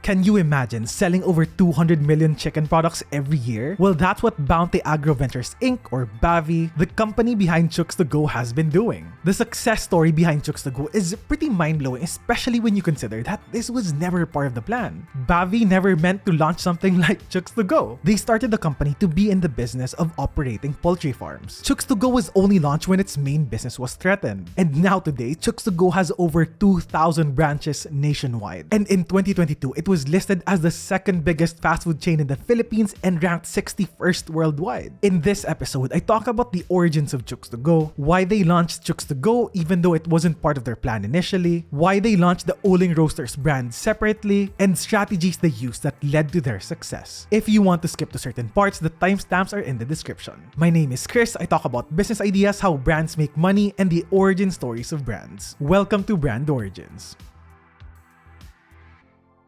Can you imagine selling over 200 million chicken products every year? Well, that's what Bounty Agro Ventures Inc. or BAVI, the company behind Chooks To Go, has been doing. The success story behind Chooks To Go is pretty mind-blowing, especially when you consider that this was never part of the plan. BAVI never meant to launch something like Chooks To Go. They started the company to be in the business of operating poultry farms. Chooks To Go was only launched when its main business was threatened. And now today, Chooks To Go has over 2,000 branches nationwide. And in 2022, it was listed as the second biggest fast food chain in the Philippines and ranked 61st worldwide. In this episode, I talk about the origins of Chooks To Go, why they launched Chooks To Go even though it wasn't part of their plan initially, why they launched the Uling Roasters brand separately, and strategies they used that led to their success. If you want to skip to certain parts, the timestamps are in the description. My name is Chris. I talk about business ideas, how brands make money, and the origin stories of brands. Welcome to Brand Origins.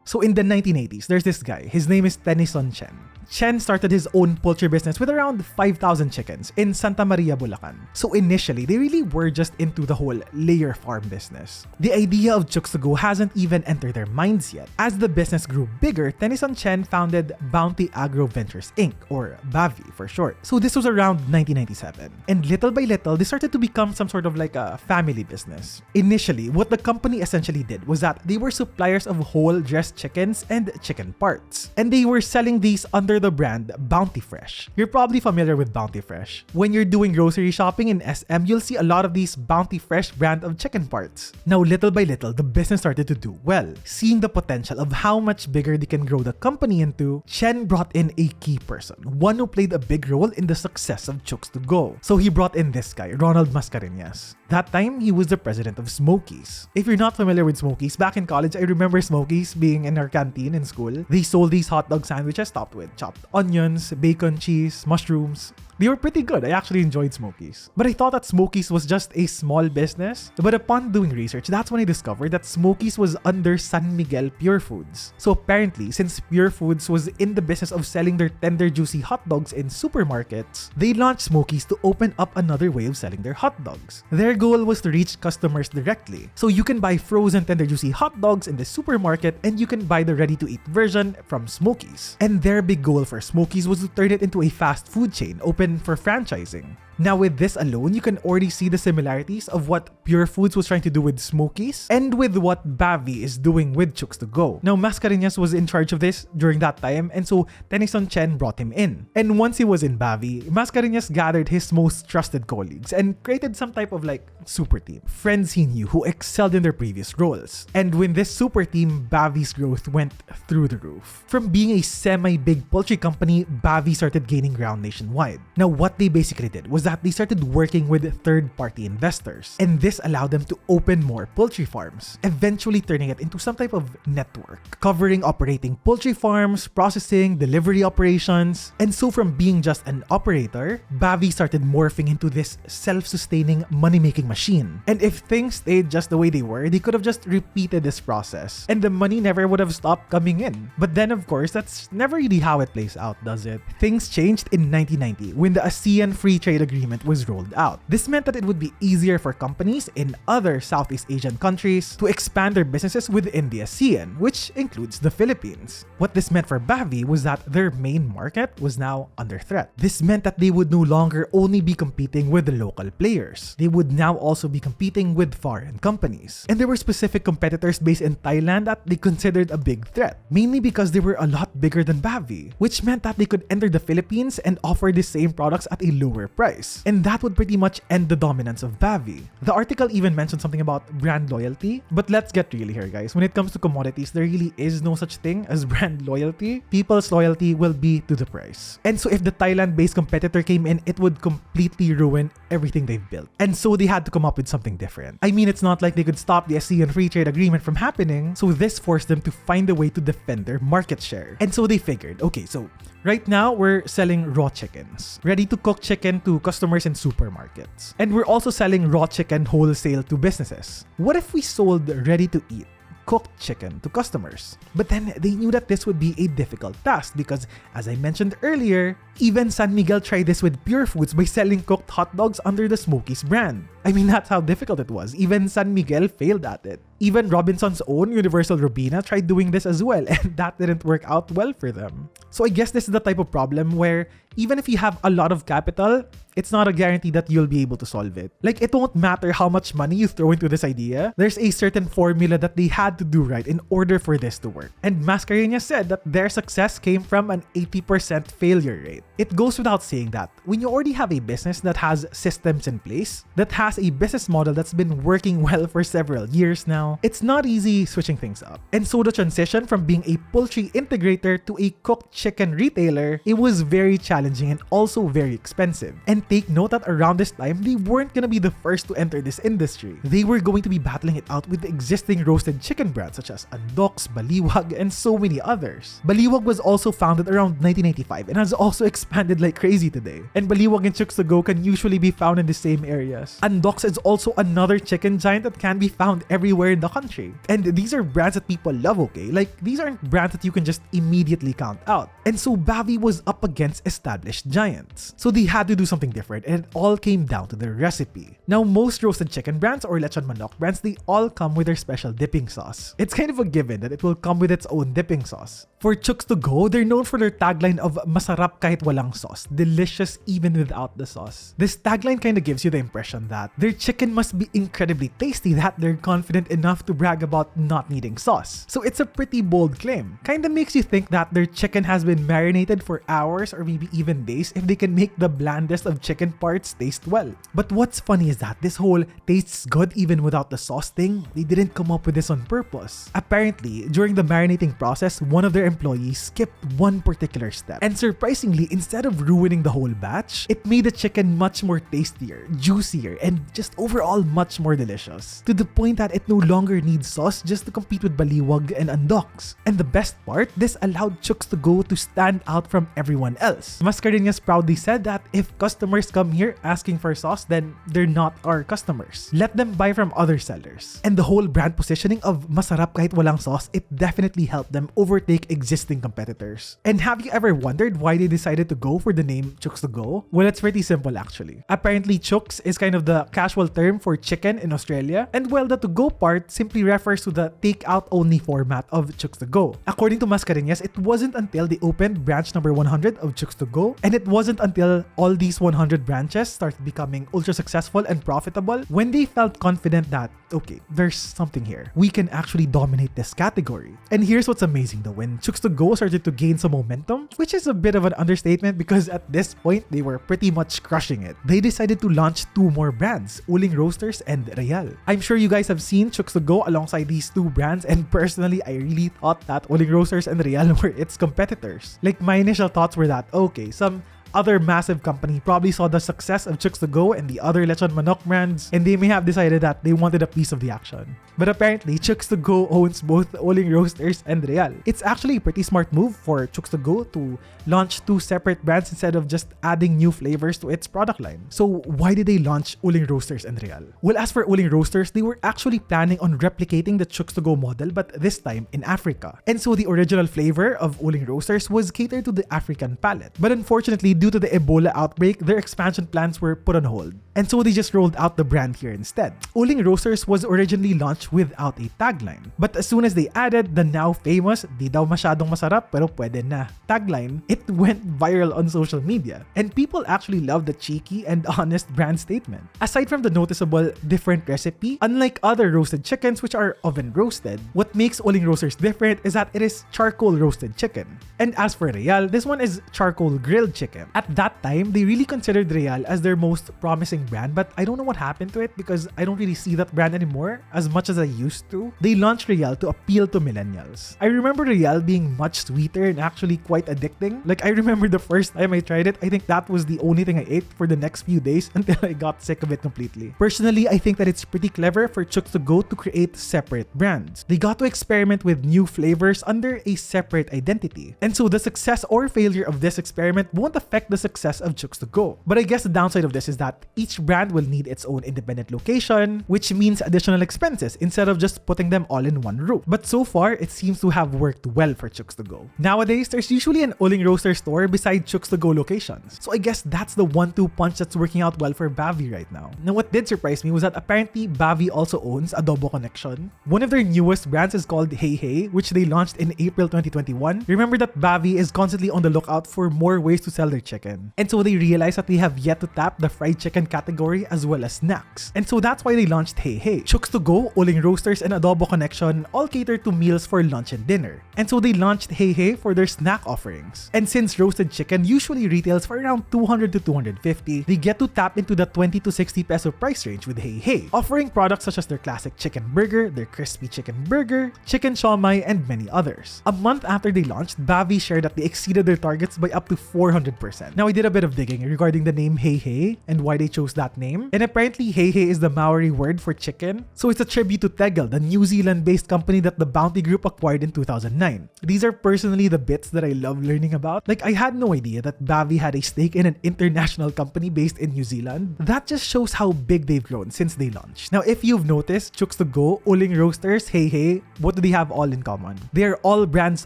So in the 1980s, there's this guy. His name is Tennyson Chen. Chen started his own poultry business with around 5,000 chickens in Santa Maria, Bulacan. So initially, they really were just into the whole layer farm business. The idea of Chooks To Go hasn't even entered their minds yet. As the business grew bigger, Tennyson Chen founded Bounty Agro Ventures Inc. or BAVI for short. So this was around 1997. And little by little, they started to become some sort of like a family business. Initially, what the company essentially did was that they were suppliers of whole dressed chickens and chicken parts. And they were selling these under the brand Bounty Fresh. You're probably familiar with Bounty Fresh. When you're doing grocery shopping in SM, you'll see a lot of these Bounty Fresh brand of chicken parts. Now, little by little, the business started to do well. Seeing the potential of how much bigger they can grow the company into, Chen brought in a key person, one who played a big role in the success of Chooks To Go. So he brought in this guy, Ronald Mascarinas. That time, he was the president of Smokies. If you're not familiar with Smokies, back in college, I remember Smokies being in our canteen in school. They sold these hot dog sandwiches topped with chopped onions, bacon, cheese, mushrooms. They were pretty good. I actually enjoyed Smokies. But I thought that Smokies was just a small business. But upon doing research, that's when I discovered that Smokies was under San Miguel Pure Foods. So apparently, since Pure Foods was in the business of selling their tender, juicy hot dogs in supermarkets, they launched Smokies to open up another way of selling their hot dogs. Their goal was to reach customers directly. So you can buy frozen, tender, juicy hot dogs in the supermarket and you can buy the ready-to-eat version from Smokies. And their big goal for Smokies was to turn it into a fast food chain open for franchising. Now with this alone, you can already see the similarities of what Pure Foods was trying to do with Smokies and with what BAVI is doing with Chooks To Go. Now Mascarinas was in charge of this during that time, and so Tennyson Chen brought him in. And once he was in BAVI, Mascarinas gathered his most trusted colleagues and created some type of like super team. Friends he knew who excelled in their previous roles. And when this super team, BAVI's growth went through the roof. From being a semi-big poultry company, BAVI started gaining ground nationwide. Now what they basically did was that they started working with third-party investors, and this allowed them to open more poultry farms, eventually turning it into some type of network, covering operating poultry farms, processing, delivery operations. And so from being just an operator, BAVI started morphing into this self-sustaining money-making machine. And if things stayed just the way they were, they could have just repeated this process, and the money never would have stopped coming in. But then of course, that's never really how it plays out, does it? Things changed in 1990 when the ASEAN Free Trade Agreement was rolled out. This meant that it would be easier for companies in other Southeast Asian countries to expand their businesses within the ASEAN, which includes the Philippines. What this meant for BAVI was that their main market was now under threat. This meant that they would no longer only be competing with the local players. They would now also be competing with foreign companies. And there were specific competitors based in Thailand that they considered a big threat, mainly because they were a lot bigger than BAVI, which meant that they could enter the Philippines and offer the same products at a lower price. And that would pretty much end the dominance of BAVI. The article even mentioned something about brand loyalty, but let's get real here, guys. When it comes to commodities, there really is no such thing as brand loyalty. People's loyalty will be to the price. And so if the Thailand-based competitor came in, it would completely ruin everything they've built. And so they had to come up with something different. I mean, it's not like they could stop the ASEAN Free Trade Agreement from happening, so this forced them to find a way to defend their market share. And so they figured, okay, so right now we're selling raw chickens, ready-to-cook chicken to customers in supermarkets. And we're also selling raw chicken wholesale to businesses. What if we sold ready-to-eat, cooked chicken to customers. But then they knew that this would be a difficult task because, as I mentioned earlier, even San Miguel tried this with Pure Foods by selling cooked hot dogs under the Smokies brand. I mean, that's how difficult it was. Even San Miguel failed at it. Even Robinson's own Universal Robina tried doing this as well, and that didn't work out well for them. So I guess this is the type of problem where even if you have a lot of capital, it's not a guarantee that you'll be able to solve it. Like, it won't matter how much money you throw into this idea. There's a certain formula that they had to do right in order for this to work. And Mascarinas said that their success came from an 80% failure rate. It goes without saying that when you already have a business that has systems in place, that has a business model that's been working well for several years now, it's not easy switching things up. And so the transition from being a poultry integrator to a cooked chicken retailer, it was very challenging and also very expensive. And take note that around this time, they weren't gonna be the first to enter this industry. They were going to be battling it out with the existing roasted chicken brands such as Andox, Baliwag, and so many others. Baliwag was also founded around 1985 and has also expanded like crazy today. And Baliwag and Chooks To Go can usually be found in the same areas. Andox is also another chicken giant that can be found everywhere in the country. And these are brands that people love, okay? Like, these aren't brands that you can just immediately count out. And so BAVI was up against established giants. So they had to do something different, and it all came down to the recipe. Now, most roasted chicken brands or lechon manok brands, they all come with their special dipping sauce. It's kind of a given that it will come with its own dipping sauce. For Chooks To Go, they're known for their tagline of "Masarap kahit walang sauce, delicious even without the sauce." This tagline kind of gives you the impression that their chicken must be incredibly tasty, that they're confident enough to brag about not needing sauce. So it's a pretty bold claim. Kind of makes you think that their chicken has been marinated for hours or maybe even days if they can make the blandest of chicken parts taste well. But what's funny is that this whole tastes good even without the sauce thing, they didn't come up with this on purpose. Apparently, during the marinating process, one of their employees skipped one particular step. And surprisingly, instead of ruining the whole batch, it made the chicken much more tastier, juicier, and just overall much more delicious. To the point that it no longer needs sauce just to compete with Baliwag and Andox. And the best part, this allowed Chooks To Go to stand out from everyone else. Mascarinas proudly said that if customers come here asking for sauce, then they're not our customers. Let them buy from other sellers. And the whole brand positioning of "Masarap kahit walang sauce," it definitely helped them overtake existing competitors. And have you ever wondered why they decided to go for the name Chooks To Go? Well, it's pretty simple actually. Apparently, Chooks is kind of the casual term for chicken in Australia, and well, the to go part simply refers to the takeout only format of Chooks To Go. According to Mascarinas, it wasn't until they opened branch number 100 of Chooks To Go, and it wasn't until all these 100 branches started becoming ultra successful and profitable when they felt confident that, okay, there's something here. We can actually dominate this category. And here's what's amazing though, when Chooks To Go started to gain some momentum, which is a bit of an understatement because at this point, they were pretty much crushing it. They decided to launch two more brands, Uling Roasters and Reyal. I'm sure you guys have seen Chooks To Go alongside these two brands, and personally, I really thought that Uling Roasters and Reyal were its competitors. Like, my initial thoughts were that, okay, some other massive company probably saw the success of Chooks To Go and the other lechon manok brands, and they may have decided that they wanted a piece of the action. But apparently, Chooks To Go owns both Uling Roasters and Reyal. It's actually a pretty smart move for Chooks To Go to launch two separate brands instead of just adding new flavors to its product line. So why did they launch Uling Roasters and Reyal? Well, as for Uling Roasters, they were actually planning on replicating the Chooks To Go model, but this time in Africa. And so the original flavor of Uling Roasters was catered to the African palate. But unfortunately, due to the Ebola outbreak, their expansion plans were put on hold. And so they just rolled out the brand here instead. Uling Roasters was originally launched without a tagline. But as soon as they added the now famous "Di daw masyadong masarap pero pwede na" tagline, it went viral on social media. And people actually loved the cheeky and honest brand statement. Aside from the noticeable different recipe, unlike other roasted chickens which are oven roasted, what makes Uling Roasters different is that it is charcoal roasted chicken. And as for Reyal, this one is charcoal grilled chicken. At that time, they really considered Reyal as their most promising brand, but I don't know what happened to it because I don't really see that brand anymore as much as I used to. They launched Reyal to appeal to millennials. I remember Reyal being much sweeter and actually quite addicting. Like, I remember the first time I tried it, I think that was the only thing I ate for the next few days until I got sick of it completely. Personally, I think that it's pretty clever for Chooks To Go to create separate brands. They got to experiment with new flavors under a separate identity. And so the success or failure of this experiment won't affect affect the success of Chooks to Go. But I guess the downside of this is that each brand will need its own independent location, which means additional expenses instead of just putting them all in one roof. But so far, it seems to have worked well for Chooks to Go. Nowadays, there's usually an Uling Roasters store beside Chooks to Go locations. So I guess that's the 1-2 punch that's working out well for BAVI right now. Now, what did surprise me was that apparently BAVI also owns Adobo Connection. One of their newest brands is called Hei Hei, which they launched in April 2021. Remember that BAVI is constantly on the lookout for more ways to sell their chicken. And so they realized that they have yet to tap the fried chicken category as well as snacks. And so that's why they launched Hei Hei. Chooks to Go, Uling Roasters, and Adobo Connection all cater to meals for lunch and dinner. And so they launched Hei Hei for their snack offerings. And since roasted chicken usually retails for around 200 to 250, they get to tap into the 20 to 60 peso price range with Hei Hei, offering products such as their classic chicken burger, their crispy chicken burger, chicken siomai, and many others. A month after they launched, BAVI shared that they exceeded their targets by up to 400%. Now, I did a bit of digging regarding the name Hei Hei and why they chose that name. And apparently, Hei Hei is the Maori word for chicken. So it's a tribute to Tegel, the New Zealand-based company that the Bounty Group acquired in 2009. These are personally the bits that I love learning about. Like, I had no idea that BAVI had a stake in an international company based in New Zealand. That just shows how big they've grown since they launched. Now, if you've noticed, Chooks to Go, Uling Roasters, Hei Hei, what do they have all in common? They are all brands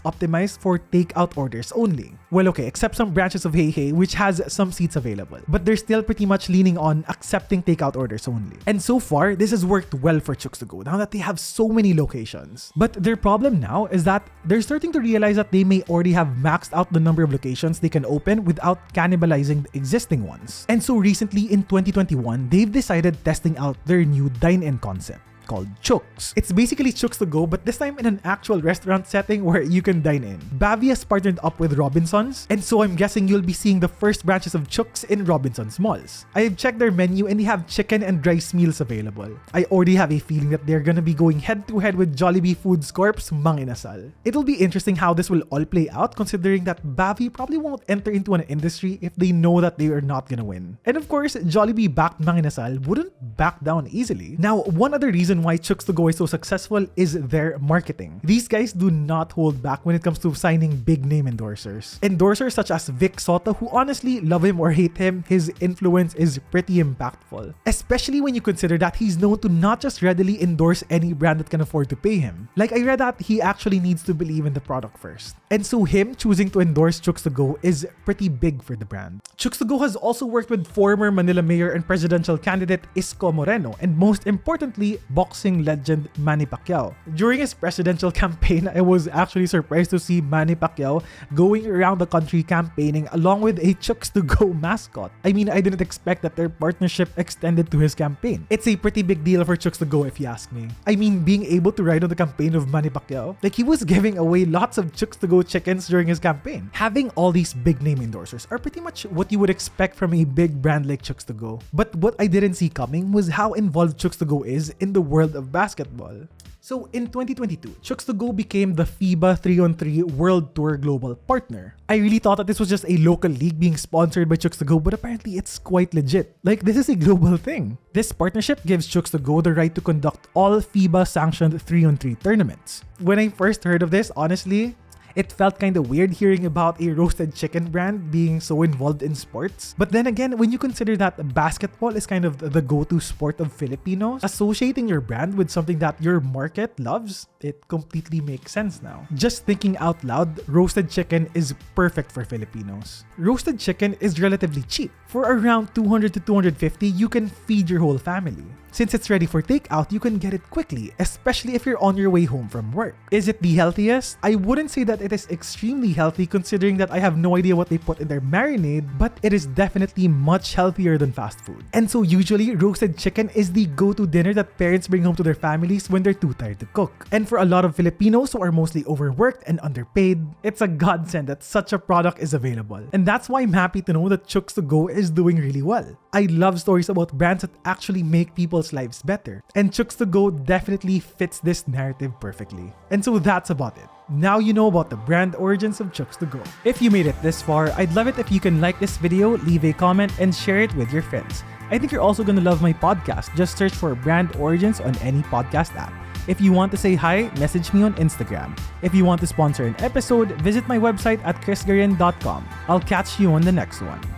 optimized for takeout orders only. Well, okay, except some branches of Hei Hei, which has some seats available. But they're still pretty much leaning on accepting takeout orders only. And so far, this has worked well for Chooks to Go now that they have so many locations. But their problem now is that they're starting to realize that they may already have maxed out the number of locations they can open without cannibalizing the existing ones. And so recently in 2021, they've decided testing out their new dine-in concept called Chooks. It's basically Chooks to Go, but this time in an actual restaurant setting where you can dine in. BAVI has partnered up with Robinsons, and so I'm guessing you'll be seeing the first branches of Chooks in Robinsons malls. I've checked their menu and they have chicken and rice meals available. I already have a feeling that they're gonna be going head-to-head with Jollibee Foods Corp's Mang Inasal. It'll be interesting how this will all play out, considering that BAVI probably won't enter into an industry if they know that they are not gonna win. And of course, Jollibee-backed Mang Inasal wouldn't back down easily. Now, one other reason why Chooks to Go is so successful is their marketing. These guys do not hold back when it comes to signing big name endorsers. Endorsers such as Vic Soto, who honestly, love him or hate him, his influence is pretty impactful. Especially when you consider that he's known to not just readily endorse any brand that can afford to pay him. Like, I read that he actually needs to believe in the product first. And so him choosing to endorse Chooks to Go is pretty big for the brand. Chooks to Go has also worked with former Manila Mayor and presidential candidate Isko Moreno, and most importantly, boxing legend Manny Pacquiao. During his presidential campaign, I was actually surprised to see Manny Pacquiao going around the country campaigning along with a Chooks to Go mascot. I mean, I didn't expect that their partnership extended to his campaign. It's a pretty big deal for Chooks to Go if you ask me. I mean, being able to ride on the campaign of Manny Pacquiao, like he was giving away lots of Chooks to Go chickens during his campaign. Having all these big name endorsers are pretty much what you would expect from a big brand like Chooks to Go. But what I didn't see coming was how involved Chooks to Go is in the world of basketball. So in 2022, Chooks to Go became the FIBA 3-on-3 World Tour global partner. I really thought that this was just a local league being sponsored by Chooks to Go, but apparently it's quite legit. Like, this is a global thing. This partnership gives Chooks to Go the right to conduct all FIBA sanctioned 3-on-3 tournaments. When I first heard of this, honestly, it felt kind of weird hearing about a roasted chicken brand being so involved in sports. But then again, when you consider that basketball is kind of the go-to sport of Filipinos, associating your brand with something that your market loves, it completely makes sense now. Just thinking out loud, roasted chicken is perfect for Filipinos. Roasted chicken is relatively cheap. For around 200 to 250, you can feed your whole family. Since it's ready for takeout, you can get it quickly, especially if you're on your way home from work. Is it the healthiest? I wouldn't say that it is extremely healthy, considering that I have no idea what they put in their marinade, but it is definitely much healthier than fast food. And so usually, roasted chicken is the go-to dinner that parents bring home to their families when they're too tired to cook. And for a lot of Filipinos who are mostly overworked and underpaid, it's a godsend that such a product is available. And that's why I'm happy to know that Chooks to Go is doing really well. I love stories about brands that actually make people's lives better, and Chooks to Go definitely fits this narrative perfectly. And so that's about it. Now you know about the brand origins of Chooks to Go. If you made it this far, I'd love it if you can like this video, leave a comment, and share it with your friends. I think you're also gonna love my podcast. Just search for Brand Origins on any podcast app. If you want to say hi, message me on Instagram. If you want to sponsor an episode, visit my website at chrisgarin.com. I'll catch you on the next one.